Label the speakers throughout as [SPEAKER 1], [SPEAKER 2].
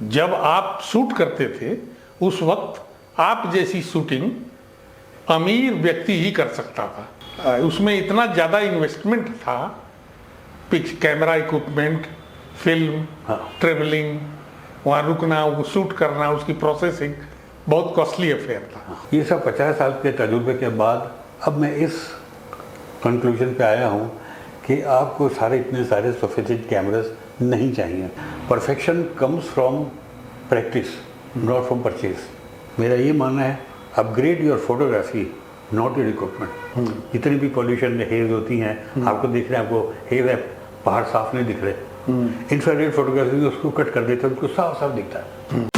[SPEAKER 1] जब आप शूट करते थे उस वक्त आप जैसी शूटिंग अमीर व्यक्ति ही कर सकता था। उसमें इतना ज़्यादा इन्वेस्टमेंट था, कैमरा इक्विपमेंट, फिल्म, ट्रेवलिंग, वहाँ रुकना, वो शूट करना, उसकी प्रोसेसिंग बहुत कॉस्टली अफेयर था।
[SPEAKER 2] ये सब 50 साल के तजुर्बे के बाद अब मैं इस कंक्लूजन पे आया हूँ कि आपको इतने सारे सोफिस्टिकेटेड कैमरास नहीं चाहिए। Perfection comes from practice, not from purchase. मेरा ये मानना है, upgrade your photography, not your equipment. जितनी भी पॉल्यूशन में हेज होती हैं, आपको दिख रहे हैं, आपको हेज है, पहाड़ साफ नहीं दिख रहे। इंफ्रारेड फोटोग्राफी में उसको कट कर देते हैं, उसको साफ साफ दिखता है।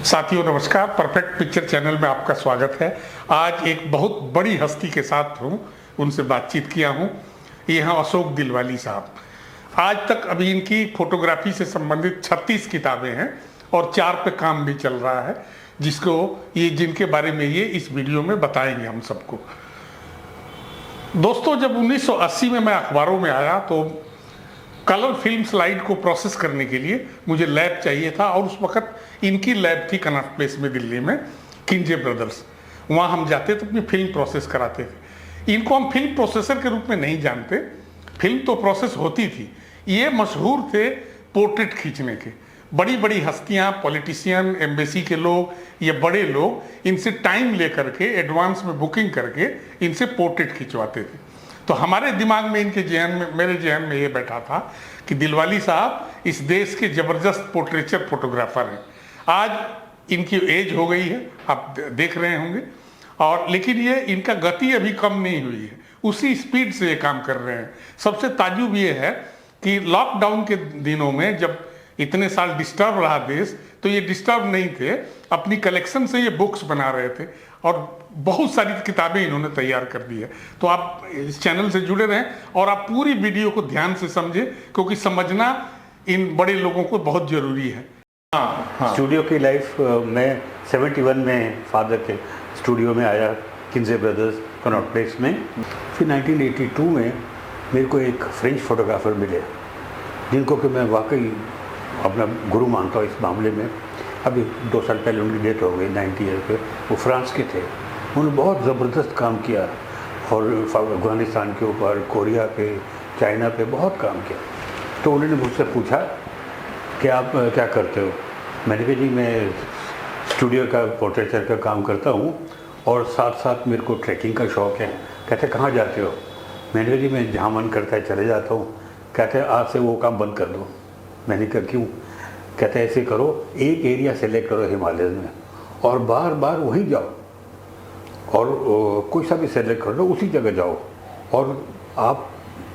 [SPEAKER 1] साथियों नमस्कार, परफेक्ट पिक्चर चैनल में आपका स्वागत है। आज एक बहुत बड़ी हस्ती के साथ हूँ, उनसे बातचीत किया हूँ। ये हैं अशोक दिलवाली साहब। आज तक अभी इनकी फोटोग्राफी से संबंधित 36 किताबें हैं और 4 पे काम भी चल रहा है, जिनके बारे में ये इस वीडियो में बताएंगे हम सबको। दोस्तों, जब 1980 में मैं अखबारों में आया तो कलर फिल्म स्लाइड को प्रोसेस करने के लिए मुझे लैब चाहिए था, और उस वक्त इनकी लैब थी कनॉट प्लेस में दिल्ली में, किंजे ब्रदर्स। वहाँ हम जाते थे, अपनी फिल्म प्रोसेस कराते थे। इनको हम फिल्म प्रोसेसर के रूप में नहीं जानते, फिल्म तो प्रोसेस होती थी। ये मशहूर थे पोर्ट्रेट खींचने के। बड़ी बड़ी हस्तियाँ, पॉलिटिशियन, एम्बेसी के लोग, ये बड़े लोग इनसे टाइम लेकर के एडवांस में बुकिंग करके इनसे पोर्ट्रेट खिंचवाते थे। तो हमारे दिमाग में, इनके जहन में, मेरे जहन में ये बैठा था कि दिलवाली साहब इस देश के ज़बरदस्त पोर्ट्रेचर फोटोग्राफर हैं। आज इनकी एज हो गई है, आप देख रहे होंगे, और लेकिन ये इनका गति अभी कम नहीं हुई है, उसी स्पीड से ये काम कर रहे हैं। सबसे ताज्जुब ये है कि लॉकडाउन के दिनों में जब इतने साल डिस्टर्ब रहा देश, तो ये डिस्टर्ब नहीं थे, अपनी कलेक्शन से ये बुक्स बना रहे थे और बहुत सारी किताबें इन्होंने तैयार कर दी है। तो आप इस चैनल से जुड़े रहें और आप पूरी वीडियो को ध्यान से समझें, क्योंकि समझना इन बड़े लोगों को बहुत ज़रूरी है।
[SPEAKER 2] हाँ। स्टूडियो की लाइफ में 71 में फादर के स्टूडियो में आया, किंजे ब्रदर्स कनॉट प्लेस में। फिर 1982 में मेरे को एक फ्रेंच फोटोग्राफर मिले, जिनको कि मैं वाकई अपना गुरु मानता हूँ इस मामले में। अभी 2 साल पहले उनकी डेथ हो गई, 90 ईयर पे। वो फ्रांस के थे। उन्होंने बहुत ज़बरदस्त काम किया और अफगानिस्तान के ऊपर, कोरिया पे, चाइना पे बहुत काम किया। तो उन्होंने मुझसे पूछा कि आप क्या करते हो। मैंने कहा जी मैं स्टूडियो का पोर्ट्रेचर का काम करता हूँ और साथ साथ मेरे को ट्रैकिंग का शौक़ है। कहते कहाँ जाते हो। मैंने कहा जी मैं जहाँ मन करता है चले जाता हूँ। कहते आज से वो काम बंद कर दो। मैंने कहा क्यों। कहते ऐसे करो, एक एरिया सेलेक्ट करो हिमालय में और बार बार वहीं जाओ, और कोई सा भी सेलेक्ट कर लो, उसी जगह जाओ, और आप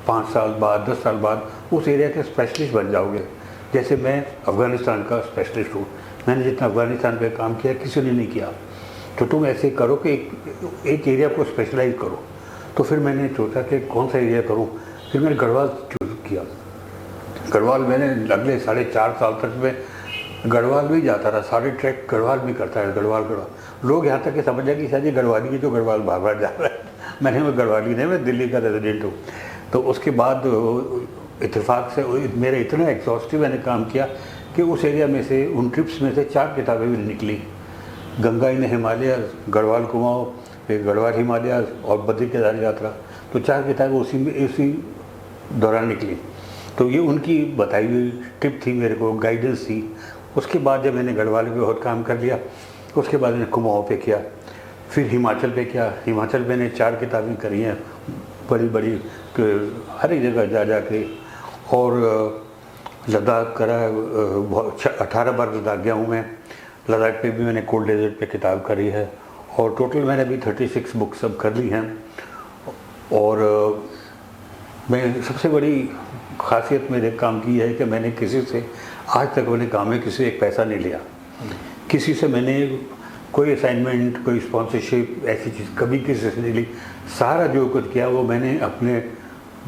[SPEAKER 2] 5 साल बाद, 10 साल बाद उस एरिया के स्पेशलिस्ट बन जाओगे। जैसे मैं अफ़गानिस्तान का स्पेशलिस्ट हूँ, मैंने जितना अफ़गानिस्तान पे काम किया किसी ने नहीं किया। तो तुम ऐसे करो कि एक एरिया को स्पेशलाइज करो। तो फिर मैंने सोचा कि कौन सा एरिया करूँ। फिर मैंने गढ़वाल चूज़ किया। गढ़वाल मैंने अगले 4.5 साल तक मैं गढ़वाल भी जाता रहा, सारे ट्रैक गढ़वाल में करता है। गढ़वाल लोग यहाँ तक के समझ जाए कि शायद ये गढ़वाली की जो गढ़वाल बार बार जा रहा है। मैं गढ़वाली नहीं, मैं दिल्ली का रेजिडेंट हूँ। तो उसके बाद इत्तेफाक से मेरा इतना एग्जॉस्टिव मैंने काम किया कि उस एरिया में से, उन ट्रिप्स में से 4 किताबें भी निकली। गंगा इन हिमालय, गढ़वाल कुमाऊँ, फिर गढ़वाल हिमालय और बद्री केदार यात्रा। तो 4 किताबें उसी दौरान निकली। तो ये उनकी बताई हुई टिप थी, मेरे को गाइडेंस थी। उसके बाद जब मैंने गढ़वाल पे बहुत काम कर लिया, उसके बाद मैंने कुमाऊँ पे किया, फिर हिमाचल पे किया। हिमाचल मैंने 4 किताबें करी हैं, बड़ी बड़ी, हर एक जगह जा जा के। और लद्दाख करा, 18 बार लद्दाख गया हूँ मैं। लद्दाख पे भी मैंने कोल्ड डेजर्ट पे किताब करी है, और टोटल मैंने अभी 36 बुक्स सब कर ली हैं। और मैं सबसे बड़ी खासियत मेरे काम की है कि मैंने किसी से आज तक अपने काम में किसी से एक पैसा नहीं लिया। किसी से मैंने कोई असाइनमेंट, कोई स्पॉन्सरशिप, ऐसी चीज़ कभी किसी से नहीं ली। सारा जो कुछ किया वो मैंने अपने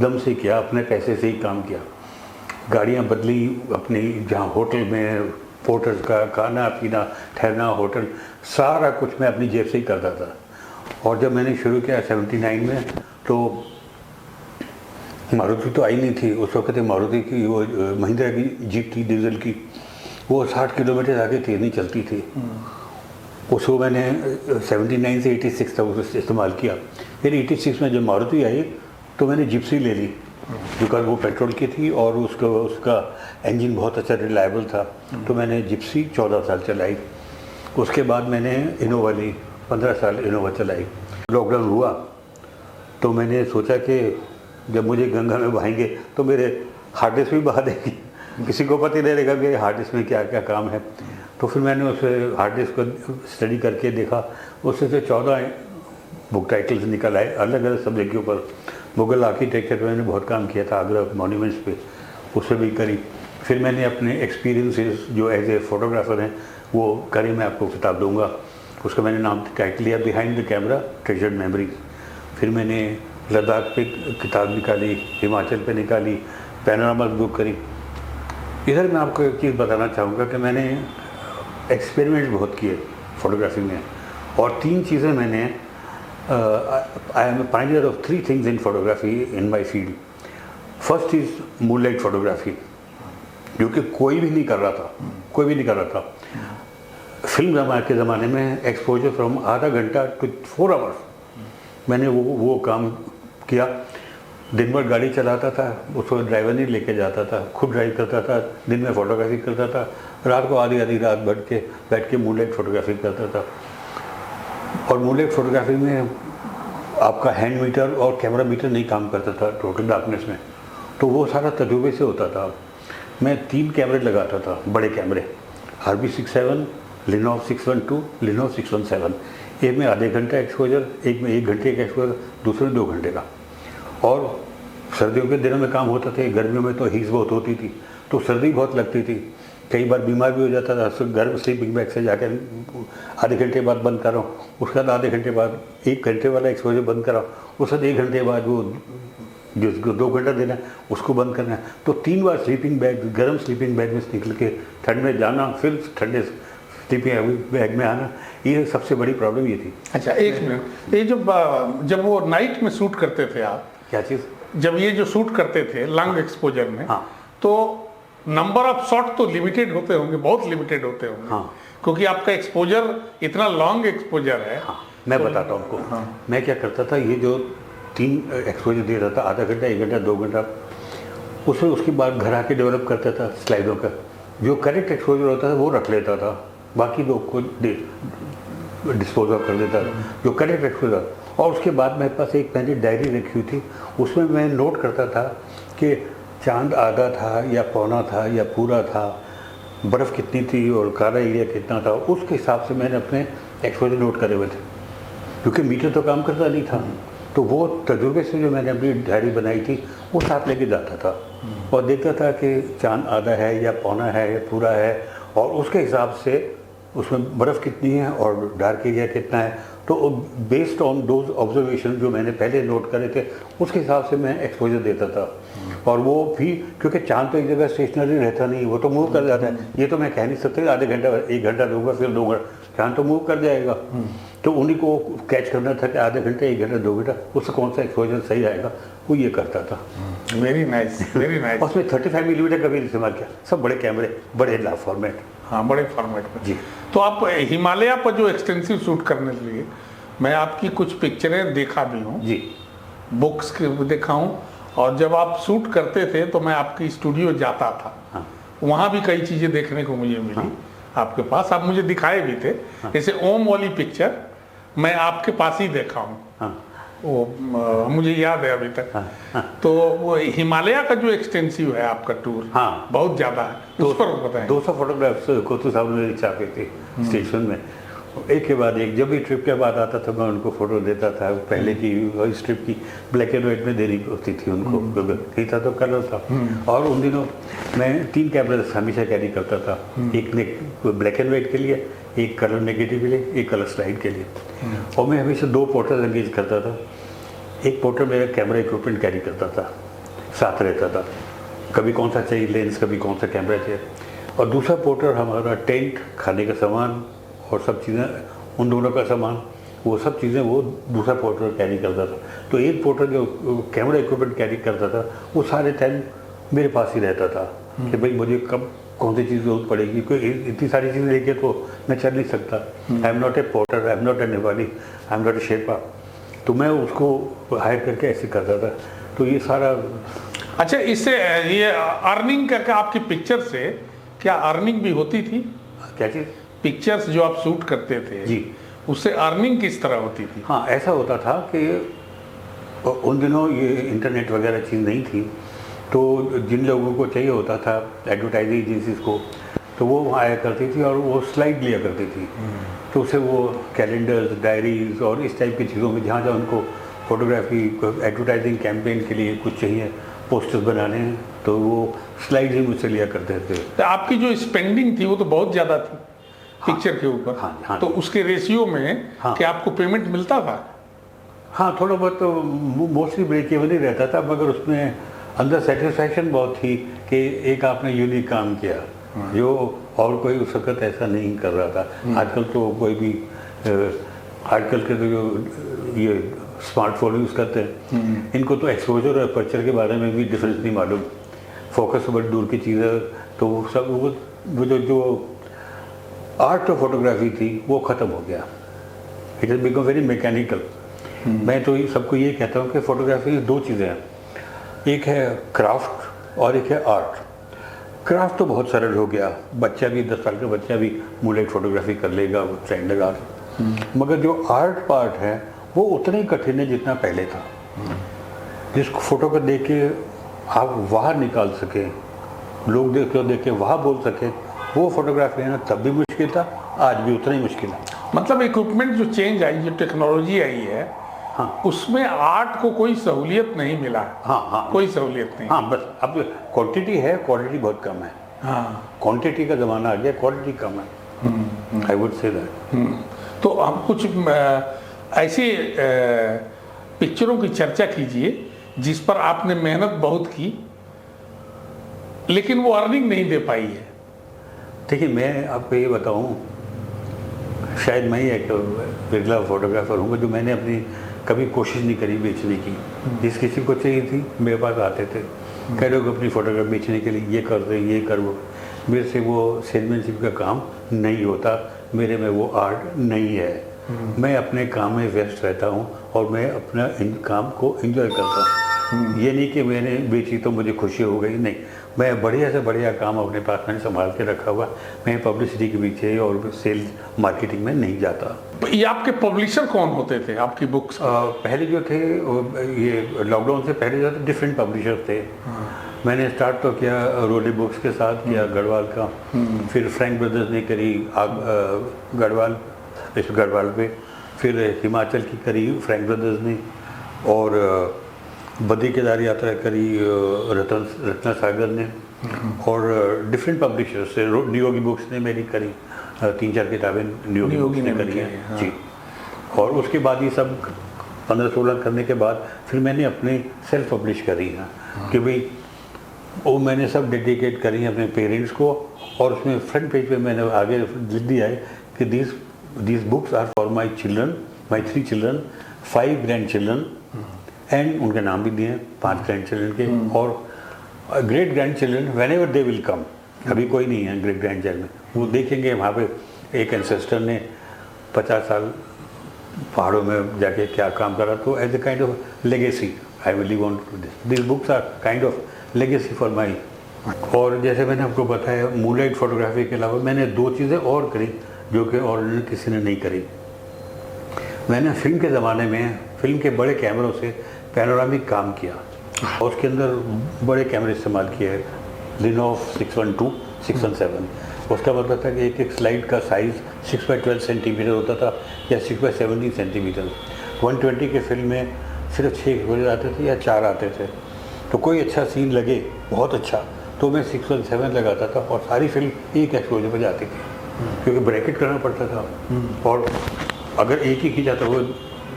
[SPEAKER 2] दम से किया, अपने पैसे से ही काम किया। गाड़ियाँ बदली अपनी, जहाँ होटल में पोर्टर्स का खाना पीना, ठहरना, होटल, सारा कुछ मैं अपनी जेब से ही करता था। और जब मैंने शुरू किया 79 में, तो मारुति तो आई नहीं थी उस वक्त। मारुति की वो महिंद्रा की जीप थी डीजल की, वो 60 किलोमीटर आगे तेज नहीं चलती थी। उसको मैंने 79 से 86 तक उसको इस्तेमाल किया। फिर 86 में जब मारुति आई तो मैंने जिप्सी ले ली, बिकॉज वो पेट्रोल की थी और उसका इंजन बहुत अच्छा रिलायबल था। तो मैंने जिप्सी 14 साल चलाई। उसके बाद मैंने इनोवा ली, 15 साल इनोवा चलाई। लॉकडाउन हुआ तो मैंने सोचा कि जब मुझे गंगा में बहाएंगे तो मेरे हार्ड डिस्क भी बहा देंगे, किसी को पता नहीं रहेगा कि हार्ड डिस्क में क्या क्या काम है। तो फिर मैंने उस हार्ड डिस्क को स्टडी करके देखा, उससे से 14 बुक टाइटल्स निकल आए अलग अलग सब्जेक्ट के ऊपर। मुगल आर्किटेक्चर पे मैंने बहुत काम किया था, आगरा मॉन्यूमेंट्स पे, उस पर भी करी। फिर मैंने अपने एक्सपीरियंसेस जो एज ए फोटोग्राफर हैं वो करी। मैं आपको किताब दूंगा, उसका मैंने नाम टाइटल लिया behind the camera treasured memories. फिर मैंने लद्दाख पे किताब निकाली, हिमाचल पे निकाली, पैनोरामा बुक करी। इधर मैं आपको एक चीज़ बताना चाहूँगा कि मैंने एक्सपेरिमेंट बहुत किए फोटोग्राफी में, और 3 चीज़ें मैंने I am Pioneer of 3 things in photography in my field. First is moonlight photography, जो कि कोई भी नहीं कर रहा था, कोई भी नहीं कर रहा था। फिल्म के ज़माने में एक्सपोजर फ्रॉम आधा घंटा टू 4 आवर्स मैंने वो काम किया। दिन भर गाड़ी चलाता था, उसको ड्राइवर नहीं लेके जाता था, खुद ड्राइव करता था, दिन में फोटोग्राफी करता था, रात को आधी रात बैठ के मूनलाइट फोटोग्राफी करता था। और मूनलाइट फोटोग्राफी में आपका हैंड मीटर और कैमरा मीटर नहीं काम करता था टोटल डार्कनेस में, तो वो सारा तजुर्बे से होता था। मैं 3 कैमरे लगाता था, बड़े कैमरे, RB67, लिनोव 612, लिनोव 617। एक में आधे घंटे एक्सपोजर, एक में 1 घंटे का एक्सपोजर, दूसरे में 2 घंटे का। और सर्दियों के दिनों में काम होता था, गर्मियों में तो हीट बहुत होती थी, तो सर्दी बहुत लगती थी, कई बार बीमार भी हो जाता था। घर स्लीपिंग बैग से जाकर आधे घंटे बाद बंद कराओ, उसके बाद आधे घंटे बाद 1 घंटे वाला एक्सपोजर बंद कराओ, उसके बाद 1 घंटे बाद वो जिसको 2 घंटा देना है उसको बंद करना है। तो 3 बार स्लीपिंग बैग, गर्म स्लीपिंग बैग में से निकल के ठंड में जाना, फिर ठंडे स्लीपिंग बैग में आना, ये सबसे बड़ी प्रॉब्लम ये थी।
[SPEAKER 1] अच्छा, 1 मिनट, ये जब वो नाइट में शूट करते थे आप,
[SPEAKER 2] क्या चीज़?
[SPEAKER 1] जब ये जो शूट करते थे लॉन्ग एक्सपोजर में,
[SPEAKER 2] हाँ,
[SPEAKER 1] तो नंबर ऑफ शॉट तो लिमिटेड होते होंगे, बहुत लिमिटेड होते होंगे।
[SPEAKER 2] हाँ,
[SPEAKER 1] क्योंकि आपका एक्सपोजर इतना लॉन्ग एक्सपोजर है।
[SPEAKER 2] हाँ, मैं बताता हूँ आपको। हाँ, मैं क्या करता था, ये जो 3 एक्सपोजर दे रहा था, आधा घंटा, 1 घंटा, 2 घंटा, उसमें उसके बाद घर आके डेवलप करता था स्लाइडों का। जो करेक्ट एक्सपोजर होता था वो रख लेता था, बाकी लोग को डिस्पोज ऑफ कर देता था जो करेक्ट एक्सपोजर। और उसके बाद मेरे पास एक मैंने डायरी रखी हुई थी, उसमें मैं नोट करता था कि चांद आधा था या पौना था या पूरा था, बर्फ़ कितनी थी और काला एरिया कितना था, उसके हिसाब से मैंने अपने एक्सपोजर नोट करे हुए थे, क्योंकि मीटर तो काम करता नहीं था। तो वो तजुर्बे से जो मैंने अपनी डायरी बनाई थी वो साथ लेके जाता था और देखता था कि चांद आधा है या पौना है या पूरा है, और उसके हिसाब से उसमें बर्फ़ कितनी है और डार्क एरिया कितना है। तो बेस्ड ऑन दोज ऑब्जर्वेशन जो मैंने पहले नोट करे थे, उसके हिसाब से मैं एक्सपोजर देता था। और वो भी क्योंकि चांद तो एक जगह स्टेशनरी रहता नहीं, वो तो मूव कर जाता है। ये तो मैं कह नहीं सकता आधे घंटा 1 घंटा दूंगा फिर 2 घंटा, चांद तो मूव कर जाएगा। तो उन्हीं को कैच करना था कि आधे घंटे, 1 घंटा, 2 घंटा, उससे कौन सा एक्सपोजर सही आएगा, वो ये करता था।
[SPEAKER 1] Very nice, very nice.
[SPEAKER 2] उसमें 35 मिलीमीटर का भी इस्तेमाल किया, सब बड़े कैमरे, बड़े लार्ज फॉर्मेट।
[SPEAKER 1] हाँ, बड़े फॉर्मेट में
[SPEAKER 2] जी।
[SPEAKER 1] तो आप हिमालय पर जो एक्सटेंसिव शूट करने के लिए, मैं आपकी कुछ पिक्चरें देखा भी हूँ
[SPEAKER 2] जी,
[SPEAKER 1] बुक्स के देखा हूँ, और जब आप शूट करते थे तो मैं आपकी स्टूडियो जाता था।
[SPEAKER 2] हाँ,
[SPEAKER 1] वहाँ भी कई चीज़ें देखने को मुझे मिली। हाँ, आपके पास आप मुझे दिखाए भी थे। हाँ, जैसे ओम वाली पिक्चर मैं आपके पास ही देखा हूँ। हाँ, वो मुझे याद है अभी तक।
[SPEAKER 2] हाँ, हाँ,
[SPEAKER 1] तो वो हिमालय का जो एक्सटेंसिव है आपका टूर,
[SPEAKER 2] हाँ,
[SPEAKER 1] बहुत ज़्यादा है, तो उस पर बताएं।
[SPEAKER 2] 200 फोटोग्राफ्स कोतू साहब ने छापे थे स्टेशन में, एक के बाद एक। जब भी ट्रिप के बाद आता था मैं उनको फ़ोटो देता था। पहले की इस ट्रिप की ब्लैक एंड वाइट में देनी होती थी उनको, नहीं था तो कलर था। और उन दिनों मैं 3 कैमरे हमेशा कैरी करता था, एक ने ब्लैक एंड वाइट के लिए, एक कलर नेगेटिव के लिए, एक कलर स्लाइड के लिए। और मैं हमेशा 2 पोर्टर एंगेज करता था। एक पोर्टर मेरा कैमरा इक्विपमेंट कैरी करता था, साथ रहता था, कभी कौन सा चाहिए लेंस, कभी कौन सा कैमरा चाहिए। और दूसरा पोर्टर हमारा टेंट, खाने का सामान और सब चीज़ें, उन दोनों का सामान, वो सब चीज़ें वो दूसरा पोर्टर कैरी करता था। तो एक पोर्टर जो कैमरा इक्विपमेंट कैरी करता था वो सारे टाइम मेरे पास ही रहता था कि भाई मुझे कब कौन सी चीज़ जरूरत पड़ेगी, कोई इतनी सारी चीज़ें लेके तो मैं चल नहीं सकता। I am not a porter, I am not a Nepali, I am not a Sherpa. तो मैं उसको हायर करके ऐसे करता था। तो ये सारा।
[SPEAKER 1] अच्छा, इससे ये अर्निंग का आपकी पिक्चर से क्या अर्निंग भी होती थी?
[SPEAKER 2] क्या चीज़?
[SPEAKER 1] पिक्चर्स जो आप शूट करते थे
[SPEAKER 2] जी,
[SPEAKER 1] उससे अर्निंग किस तरह होती थी?
[SPEAKER 2] हाँ, ऐसा होता था कि उन दिनों ये इंटरनेट वगैरह चीज़ नहीं थी, तो जिन लोगों को चाहिए होता था एडवर्टाइजिंग एजेंसीज को, तो वो वहाँ आया करती थी और वो स्लाइड लिया करती थी। तो उससे वो कैलेंडर्स, डायरीज और इस टाइप की चीज़ों में जहाँ जहाँ उनको फोटोग्राफी एडवर्टाइजिंग कैंपेन के लिए कुछ चाहिए, पोस्टर्स बनाने हैं, तो वो स्लाइड ही मुझसे लिया करते थे।
[SPEAKER 1] तो आपकी जो स्पेंडिंग थी वो तो बहुत ज़्यादा थी पिक्चर के ऊपर।
[SPEAKER 2] हाँ।
[SPEAKER 1] तो उसके रेशियो में क्या आपको पेमेंट मिलता था?
[SPEAKER 2] हाँ, थोड़ा बहुत तो मोस्टली ब्रेक इवन ही रहता था, मगर उसमें अंदर सेटिस्फैक्शन बहुत थी कि एक आपने यूनिक काम किया जो और कोई उस वक्त ऐसा नहीं कर रहा था। आजकल तो कोई भी आजकल के तो जो ये स्मार्टफोन यूज़ करते हैं, इनको तो एक्सपोजर और अपर्चर के बारे में भी डिफरेंस नहीं मालूम, फोकस तो बड़ी दूर की चीज़ है। तो वो सब वो जो आर्ट ऑफ फोटोग्राफी थी वो ख़त्म हो गया। It is become very mechanical. मैं तो सबको ये कहता हूँ कि फोटोग्राफी दो चीज़ें हैं, एक है क्राफ्ट और एक है आर्ट। क्राफ्ट तो बहुत सरल हो गया, बच्चा भी 10 साल का बच्चा भी मूवलाइट फोटोग्राफी कर लेगा स्टैंड लगा के। मगर जो आर्ट पार्ट है वो उतना ही कठिन है जितना पहले था। जिस फोटो को देख के आप बाहर निकाल सके, लोग देख के वहाँ बोल सके, वो फोटोग्राफी लेना तब भी मुश्किल था, आज भी उतना ही मुश्किल है।
[SPEAKER 1] मतलब इक्विपमेंट जो चेंज आई, जो टेक्नोलॉजी आई है,
[SPEAKER 2] हाँ,
[SPEAKER 1] उसमें आर्ट को कोई सहूलियत नहीं मिला।
[SPEAKER 2] हाँ,
[SPEAKER 1] कोई सहूलियत नहीं।
[SPEAKER 2] हाँ, बस अब क्वांटिटी है, क्वालिटी बहुत कम है।
[SPEAKER 1] हाँ,
[SPEAKER 2] क्वांटिटी का ज़माना आ गया, क्वालिटी कम है। I would say that.
[SPEAKER 1] तो हम कुछ ऐसी पिक्चरों की चर्चा कीजिए जिस पर आपने मेहनत बहुत की लेकिन वो अर्निंग नहीं दे पाई है।
[SPEAKER 2] देखिए, मैं आपको ये बताऊं, शायद मैं ही एक रेगुलर फोटोग्राफर हूँ जो मैंने अपनी कभी कोशिश नहीं करी बेचने की। जिस किसी को चाहिए थी मेरे पास आते थे, कई लोग अपनी फोटोग्राफ बेचने के लिए ये कर दे, ये कर वो। मेरे से वो सेल्समैनशिप का काम नहीं होता, मेरे में वो आर्ट नहीं है। मैं अपने काम में व्यस्त रहता हूँ और मैं अपना काम को एंजॉय करता हूँ। ये नहीं कि मैंने बेची तो मुझे खुशी हो गई, नहीं। मैं बढ़िया से बढ़िया काम अपने पास मैंने संभाल के रखा हुआ। मैं पब्लिसिटी के पीछे और सेल्स मार्केटिंग में नहीं जाता।
[SPEAKER 1] ये आपके पब्लिशर कौन होते थे आपकी बुक्स?
[SPEAKER 2] पहले जो थे ये लॉकडाउन से पहले जो थे डिफरेंट पब्लिशर थे। मैंने स्टार्ट तो किया रोली बुक्स के साथ, किया गढ़वाल का, फिर फ्रैंक ब्रदर्स ने करी गढ़वाल पे, फिर हिमाचल की करी फ्रैंक ब्रदर्स ने, और बद्री केदार यात्रा करी रत्ना सागर ने, और डिफरेंट पब्लिशर्स से नियोगी बुक्स ने मेरी करी 3-4 किताबें नियोगी ने करी हैं। हाँ। जी। और उसके बाद ये सब 15-16 करने के बाद फिर मैंने अपने सेल्फ पब्लिश करी हैं। कि भाई वो मैंने सब डेडिकेट करी हैं अपने पेरेंट्स को, और उसमें फ्रंट पेज पे मैंने आगे लिख दिया है कि these books are for my children, my 3 children, 5 grandchildren, and उनके नाम भी दिए 5 ग्रैंड चिल्ड्रन के, और great grand children when ever they will come. अभी कोई नहीं है ग्रेट ग्रैंड चाइल्ड में, वो देखेंगे वहाँ पे एक एंसेस्टर ने 50 साल पहाड़ों में जाके क्या काम करा। तो as a kind of legacy I will want to this, this books are kind of legacy for my. और जैसे मैंने आपको बताया, मूवलाइट फोटोग्राफी के अलावा मैंने 2 चीज़ें और करी जो कि और किसी ने नहीं करी। मैंने फिल्म के ज़माने में फिल्म के बड़े कैमरों से पैनोरामिक काम किया, और उसके अंदर बड़े कैमरे इस्तेमाल किए, लिनोफ 612, 617। उसका मतलब था कि एक एक स्लाइड का साइज़ 6x12 सेंटीमीटर होता था या 6x17 सेंटीमीटर। 120 के फिल्म में सिर्फ 6 एक्सपोजर आते थे या 4 आते थे। तो कोई अच्छा सीन लगे बहुत अच्छा तो मैं 617 लगाता था, और सारी फिल्म एक एक्सपोजर पर जाती थी, क्योंकि ब्रैकेट करना पड़ता था। और अगर एक ही खींचा तो वो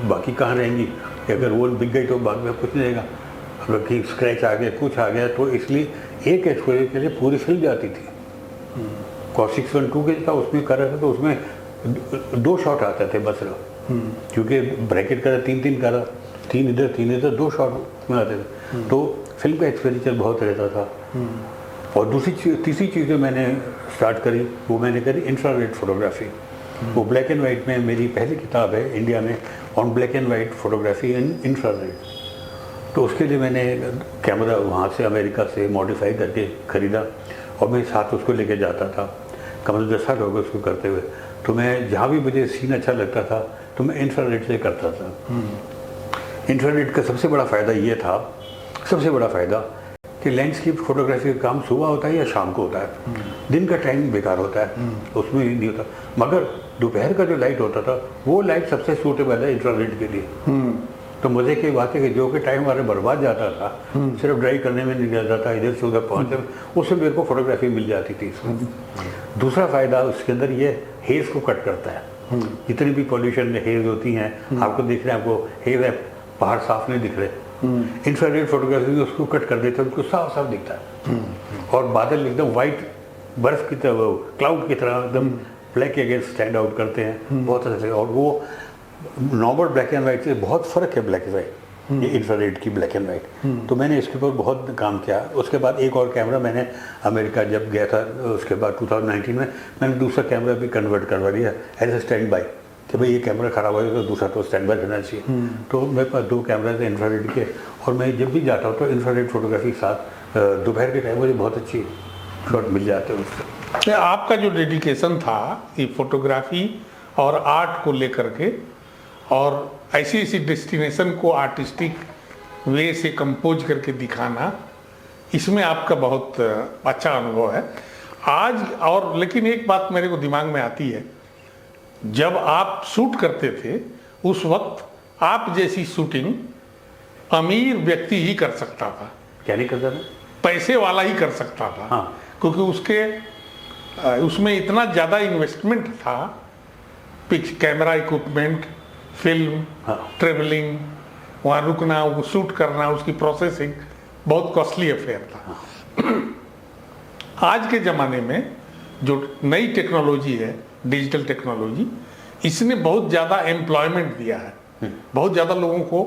[SPEAKER 2] बाकी कहाँ रहेंगी, अगर वो बिक गई तो बाद में कुछ नहीं रहेगा। अगर कहीं स्क्रैच आ गया, कुछ आ गया, तो इसलिए एक एक्सपोजर के लिए पूरी फिल्म जाती थी। और 612 के था उसमें कर रहा था तो उसमें 2 शॉट आते थे बस। क्योंकि ब्रैकेट करा 3 करा, 3 इधर 2 शॉट में आते थे, तो फिल्म का एक्सपेंडिचर बहुत रहता था। और तीसरी चीज़ जो मैंने स्टार्ट करी वो मैंने करी इंफ्रारेड फोटोग्राफी। वो ब्लैक एंड वाइट में मेरी पहली किताब है इंडिया में, on black and white photography in infrared. तो उसके लिए मैंने कैमरा वहाँ से अमेरिका से मॉडिफाई करके ख़रीदा और मैं साथ उसको लेके जाता था। कम से कम 10 साल हो गए उसको करते हुए। तो मैं जहाँ भी मुझे सीन अच्छा लगता था तो मैं इंफ्रारेड से करता था। इंफ्रारेड का सबसे बड़ा फ़ायदा ये था, सबसे बड़ा फ़ायदा कि लैंडस्केप फोटोग्राफी का काम सुबह होता है या शाम को होता है। दिन का टाइम बेकार होता है, उसमें नहीं होता। मगर दोपहर का जो लाइट होता था वो लाइट सबसे सूटेबल है इंफ्रारेड के लिए। तो मज़े की बात है कि जो कि टाइम हमारे बर्बाद जाता था, सिर्फ ड्राइव करने में निकल जाता था, इधर से उधर पहुँचने में, उससे मेरे को फोटोग्राफी मिल जाती थी इसमें। दूसरा फ़ायदा उसके अंदर ये हेज़ को कट करता है। जितनी भी पॉल्यूशन में हेज़ होती हैं, आपको दिख रहे हैं, आपको हेज़ है, पहाड़ साफ नहीं दिख रहे। इंफ्रारेड फोटोग्राफी में उसको कट कर देते हैं, उनको साफ साफ दिखता है। और बादल एकदम वाइट बर्फ की तरह, क्लाउड की तरह एकदम ब्लैक के अगेंस्ट स्टैंड आउट करते हैं बहुत अच्छे से। और वो नॉर्मल ब्लैक एंड वाइट से बहुत फ़र्क है ब्लैक एंड वाइट, ये इंफ्रारेड की ब्लैक एंड वाइट। तो मैंने इसके ऊपर बहुत काम किया। उसके बाद एक और कैमरा मैंने अमेरिका जब गया था, उसके बाद 2019 में मैंने दूसरा कैमरा भी कन्वर्ट करवा लिया एज ए स्टैंड बाई, कि भाई ये कैमरा ख़राब हो तो दूसरा तो स्टैंड बाई रहना चाहिए। तो मेरे पास 2 कैमरा थे इंफ्रारेड के, और मैं जब भी जाता हूँ तो इंफ्रारेड फोटोग्राफी के साथ दोपहर के टाइम मुझे बहुत अच्छी शॉट मिल जाते हैं उससे।
[SPEAKER 1] आपका जो डेडिकेशन था ये फोटोग्राफी और आर्ट को लेकर के, और ऐसी डेस्टिनेशन को आर्टिस्टिक वे से कंपोज करके दिखाना, इसमें आपका बहुत अच्छा अनुभव है आज। और लेकिन एक बात मेरे को दिमाग में आती है, जब आप शूट करते थे उस वक्त आप जैसी शूटिंग अमीर व्यक्ति ही कर सकता था।
[SPEAKER 2] क्या नहीं करता था?
[SPEAKER 1] पैसे वाला ही कर सकता था।
[SPEAKER 2] हाँ।
[SPEAKER 1] क्योंकि उसमें इतना ज़्यादा इन्वेस्टमेंट था, कैमरा इक्विपमेंट, फिल्म, ट्रेवलिंग, वहाँ रुकना, वो शूट करना, उसकी प्रोसेसिंग बहुत कॉस्टली अफेयर था। आज के ज़माने में जो नई टेक्नोलॉजी है, डिजिटल टेक्नोलॉजी, इसने बहुत ज़्यादा एम्प्लॉयमेंट दिया है, बहुत ज़्यादा लोगों को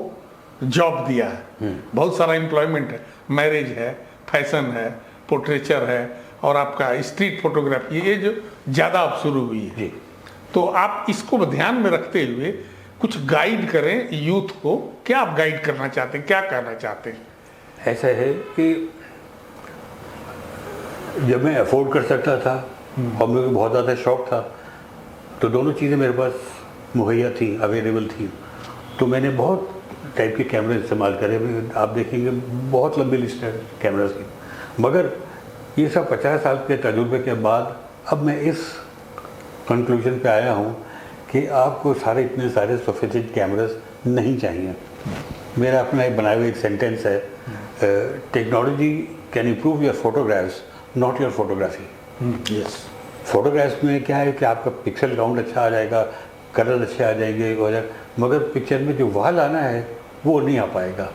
[SPEAKER 1] जॉब दिया है, बहुत सारा एम्प्लॉयमेंट है। मैरिज है, फैशन है, पोर्ट्रेचर है, और आपका स्ट्रीट फोटोग्राफी, ये जो ज़्यादा अब शुरू हुई है। तो आप इसको ध्यान में रखते हुए कुछ गाइड करें यूथ को। क्या आप गाइड करना चाहते हैं, क्या कहना चाहते हैं?
[SPEAKER 2] ऐसा है कि जब मैं अफोर्ड कर सकता था और मुझे बहुत ज़्यादा शौक था, तो दोनों चीज़ें मेरे पास मुहैया थी, अवेलेबल थी। तो मैंने बहुत टाइप के कैमरे इस्तेमाल करे। आप देखेंगे बहुत लंबी लिस्ट है कैमरास की। मगर ये सब 50 साल के तजुर्बे के बाद अब मैं इस कंक्लूजन पे आया हूँ कि आपको इतने सारे सोफिस्टिकेटेड कैमरास नहीं चाहिए। मेरा अपना एक बनाया हुआ एक सेंटेंस है, technology can improve your photographs not your photography.
[SPEAKER 1] Yes.
[SPEAKER 2] Photographs में क्या है कि आपका पिक्सल काउंट अच्छा आ जाएगा, कलर अच्छे आ जाएंगे, मगर पिक्चर में जो वहाँ लाना है वो नहीं आ पाएगा।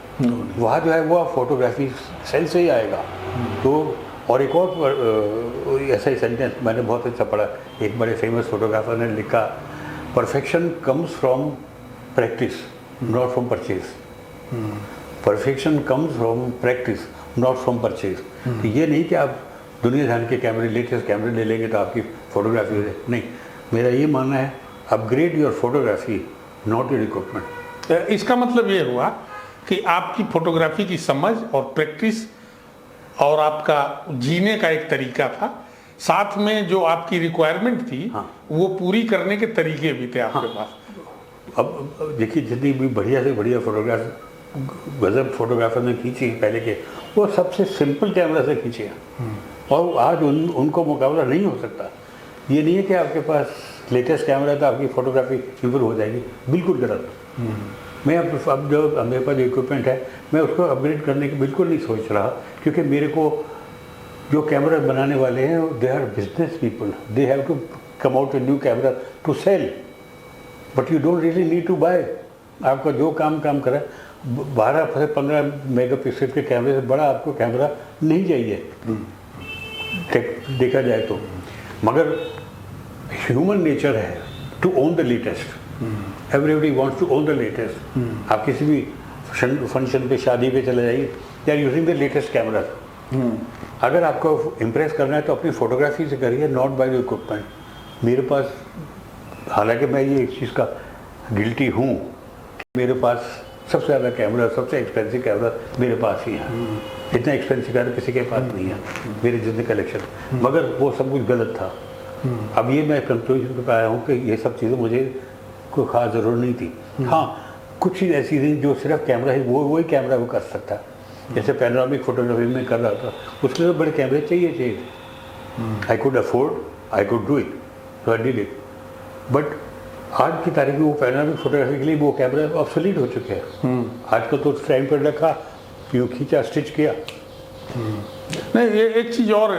[SPEAKER 2] वहाँ जो है वो आप फोटोग्राफी सेंस से ही आएगा। तो और एक और ऐसा ही सेंटेंस मैंने बहुत अच्छा पढ़ा, एक बड़े फेमस फोटोग्राफर ने लिखा, perfection comes from practice not from purchase. Perfection comes from practice not from purchase. तो ये नहीं कि आप दुनिया जान के कैमरे, लेटेस्ट कैमरे ले लेंगे तो आपकी फोटोग्राफी हो जाए, नहीं। मेरा ये मानना है, upgrade your photography not your equipment.
[SPEAKER 1] इसका मतलब ये हुआ कि आपकी फोटोग्राफी की समझ और प्रैक्टिस और आपका जीने का एक तरीका था, साथ में जो आपकी रिक्वायरमेंट थी,
[SPEAKER 2] हाँ,
[SPEAKER 1] वो पूरी करने के तरीके भी थे आपके पास।
[SPEAKER 2] अब देखिए, जितनी भी बढ़िया से बढ़िया फोटोग्राफ गजब फोटोग्राफर ने खींची पहले के, वो सबसे सिंपल कैमरा से खींचे हैं। और आज उनको मुकाबला नहीं हो सकता। ये नहीं है कि आपके पास लेटेस्ट कैमरा है तो आपकी फोटोग्राफी इम्प्रूव हो जाएगी, बिल्कुल गलत। मैं अब जो मेरे पास इक्विपमेंट है, मैं उसको अपग्रेड करने की बिल्कुल नहीं सोच रहा, क्योंकि मेरे को जो कैमरा बनाने वाले हैं they are business people, they have to come out a new camera to sell, but you don't really need to buy. आपका जो काम करा, 12 से 15 मेगापिक्सल के कैमरे से बड़ा आपको कैमरा नहीं चाहिए देखा जाए तो। मगर ह्यूमन नेचर है to own the latest. Everybody wants to own the latest. आप किसी भी फंक्शन पे, शादी पे चले जाइए, they are using the latest camera. अगर आपको इम्प्रेस करना है तो अपनी फोटोग्राफी से करिए, नॉट बाय द इक्विपमेंट। मेरे पास, हालांकि मैं ये इस चीज़ का गिल्टी हूँ, मेरे पास सबसे ज़्यादा कैमरा, सबसे एक्सपेंसिव कैमरा मेरे पास ही है। इतना एक्सपेंसिव कैमरा किसी के पास नहीं है मेरे जितने कलेक्शन, मगर वो सब कुछ गलत था। अब ये मैं कंक्लूजन पे आया हूँ कि ये सब चीज़ें मुझे कोई ख़ास ज़रूरत नहीं थी। हाँ, कुछ चीज़ ऐसी थी जो सिर्फ कैमरा है, वो वही कैमरा वो कर सकता है। जैसे पैनोरामिक फोटोग्राफी में कर रहा था, उसके लिए बड़े कैमरे चाहिए। I could afford, I could do it, so I did it. But आज की तारीख में वो पैनोरामिक फोटोग्राफी के लिए वो कैमरा ऑब्सोलीट हो चुके हैं। आजकल तो टाइम पर रखा, यूँ खींचा, स्टिच किया।
[SPEAKER 1] नहीं, ये एक चीज़ और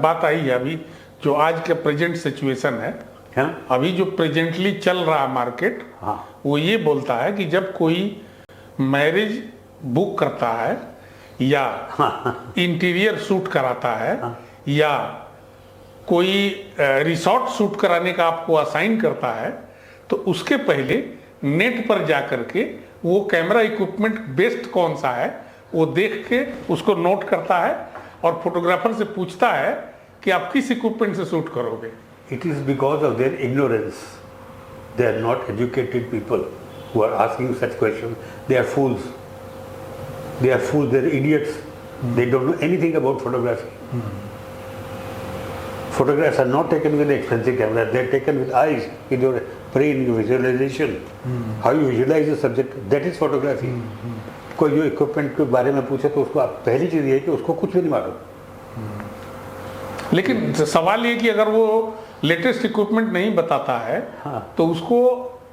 [SPEAKER 1] बात आई है अभी, जो आज का प्रेजेंट सिचुएशन है।
[SPEAKER 2] हाँ?
[SPEAKER 1] अभी जो प्रेजेंटली चल रहा मार्केट,
[SPEAKER 2] हाँ,
[SPEAKER 1] वो ये बोलता है कि जब कोई मैरिज बुक करता है या इंटीरियर शूट कराता है या कोई रिसोर्ट शूट कराने का आपको असाइन करता है, तो उसके पहले नेट पर जा करके वो कैमरा इक्विपमेंट बेस्ट कौन सा है वो देख के उसको नोट करता है और फोटोग्राफर से पूछता है कि आप किस इक्विपमेंट से शूट करोगे।
[SPEAKER 2] it is because of their ignorance. They are not educated people who are asking such questions. They are fools. They are fools, they are idiots. They don't know anything about photography. Photographs are not taken with expensive camera. They are taken with eyes, with your brain, your visualization. How you visualize the subject, that is photography. कोई जो equipment के बारे में पूछे तो उसको आप पहली चीज़ ये है कि उसको कुछ भी नहीं मालूम।
[SPEAKER 1] लेकिन सवाल ये कि अगर वो लेटेस्ट इक्विपमेंट नहीं बताता है,
[SPEAKER 2] हाँ,
[SPEAKER 1] तो उसको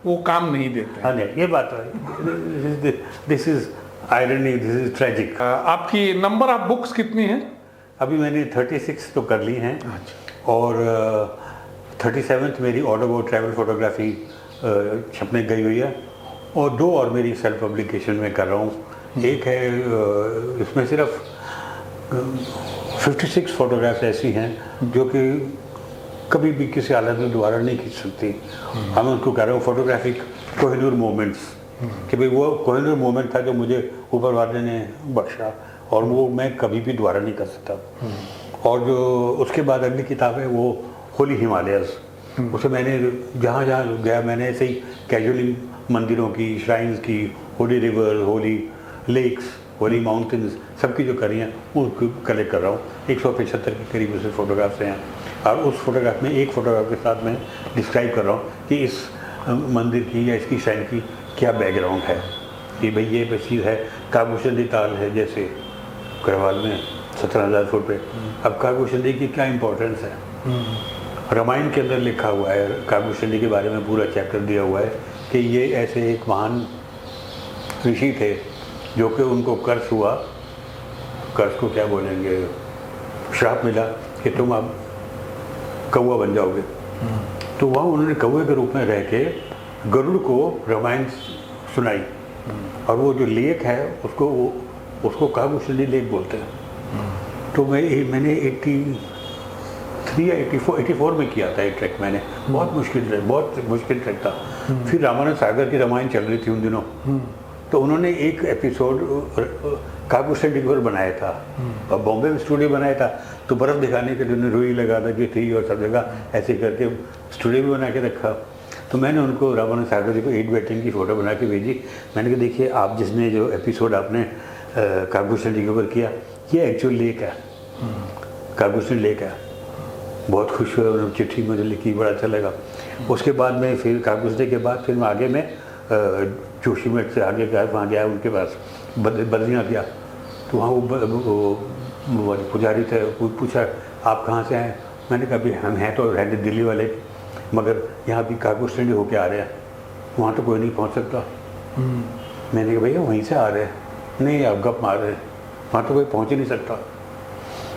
[SPEAKER 1] वो काम नहीं देते।
[SPEAKER 2] हाँ, नहीं, ये बात है। This is irony, this is tragic.
[SPEAKER 1] आपकी नंबर ऑफ बुक्स कितनी हैं?
[SPEAKER 2] अभी मैंने 36 तो कर ली हैं।
[SPEAKER 1] अच्छा।
[SPEAKER 2] और 37th मेरी ऑटोबो ट्रैवल फोटोग्राफी छपने गई हुई है, और 2 और मेरी सेल्फ पब्लिकेशन में कर रहा हूँ। एक है, इसमें सिर्फ 56 फोटोग्राफ्स ऐसी हैं जो कि कभी भी किसी हालत में दोबारा नहीं खींच सकती। हम उनको कह रहे हूँ फोटोग्राफिक कोहिनूर मोमेंट्स, कि भाई वो कोहिनूर मोमेंट था जो मुझे ऊपर वाले ने बख्शा और वो मैं कभी भी दोबारा नहीं कर सकता। और जो उसके बाद अगली किताब है वो होली हिमालयस। उसे मैंने जहाँ जहाँ गया मैंने ऐसे ही कैजुअली मंदिरों की, श्राइन्स की, holy river, holy lakes, holy mountains, सबकी जो करी हैं वो कलेक्ट कर रहा हूँ। 175 के करीब उसे फोटोग्राफ्स हैं, और उस फोटोग्राफ में एक फ़ोटोग्राफ के साथ मैं डिस्क्राइब कर रहा हूँ कि इस मंदिर की या इसकी श्राइन की क्या बैकग्राउंड है। कि भाई ये चीज़ है, काबूशंदी ताल है जैसे करवाल में 17,000 फुट पे। अब काबूशंदी की क्या इम्पोर्टेंस है, रामायण के अंदर लिखा हुआ है, काबूशंदी के बारे में पूरा चैप्टर दिया हुआ है कि ये ऐसे एक महान ऋषि थे जो कि उनको कर्ज हुआ, कर्ज को क्या बोलेंगे, श्राप मिला कि तुम अब कौवा बन जाओगे। तो वहाँ उन्होंने कौवे के रूप में रह के गरुड़ को रामायण सुनाई, और वो जो लेक है उसको काबूशंदी लेक बोलते हैं। तो मैंने 83 या 84 में किया था एक ट्रैक मैंने, बहुत मुश्किल ट्रैक था। फिर रामानंद सागर की रामायण चल रही थी उन दिनों, तो उन्होंने एक एपिसोड काबूशंदी पर बनाया था, और बॉम्बे में स्टूडियो बनाया था, तो बर्फ़ दिखाने के लिए उन्होंने रुई लगा दी थी और सब जगह ऐसे करके स्टूडियो भी बना के रखा। तो मैंने उनको रामानंद सागर जी को 8 बैटिंग की फ़ोटो बना के भेजी। मैंने कहा देखिए आप जिसने जो एपिसोड आपने काबूशंदी के ऊपर किया, ये एक्चुअल लेक है, काबूशंदी लेक है। बहुत खुश हुए, उन्होंने चिट्ठी मुझे लिखी, बड़ा अच्छा लगा। उसके बाद में फिर काबूशंदी के बाद फिर मैं आगे में जोशीमठ से आगे गया, वहाँ गया उनके पास, बद्रीनाथ गया। तो वहाँ वो पुजारी थे, पूछा आप कहाँ से हैं। मैंने कहा भाई हम हैं तो रहते दिल्ली वाले, मगर यहाँ भी काबूशंदी होके आ रहे हैं, वहाँ तो कोई नहीं पहुँच सकता। मैंने कहा भैया वहीं से आ रहे हैं। नहीं आप गप मार रहे हैं, वहाँ तो कोई पहुँच ही नहीं सकता।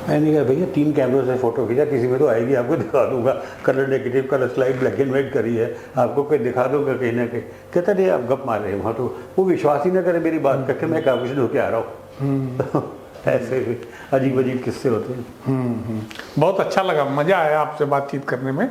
[SPEAKER 2] मैंने कहा भैया 3 कैमरों से फ़ोटो खींचा, किसी में तो आएगी, आपको दिखा दूंगा, colour negative, colour slide, black and white करी है, आपको कोई दिखा दूंगा कहीं ना कहीं। कहता नहीं आप गप मार रहे हैं, वहाँ तो वो विश्वास ही ना करे मेरी बात करके मैं काबूशंदी होके आ रहा हूँ। ऐसे अजीब अजीब किस्से होते हैं।
[SPEAKER 1] बहुत अच्छा लगा, मज़ा आया आपसे बातचीत करने में।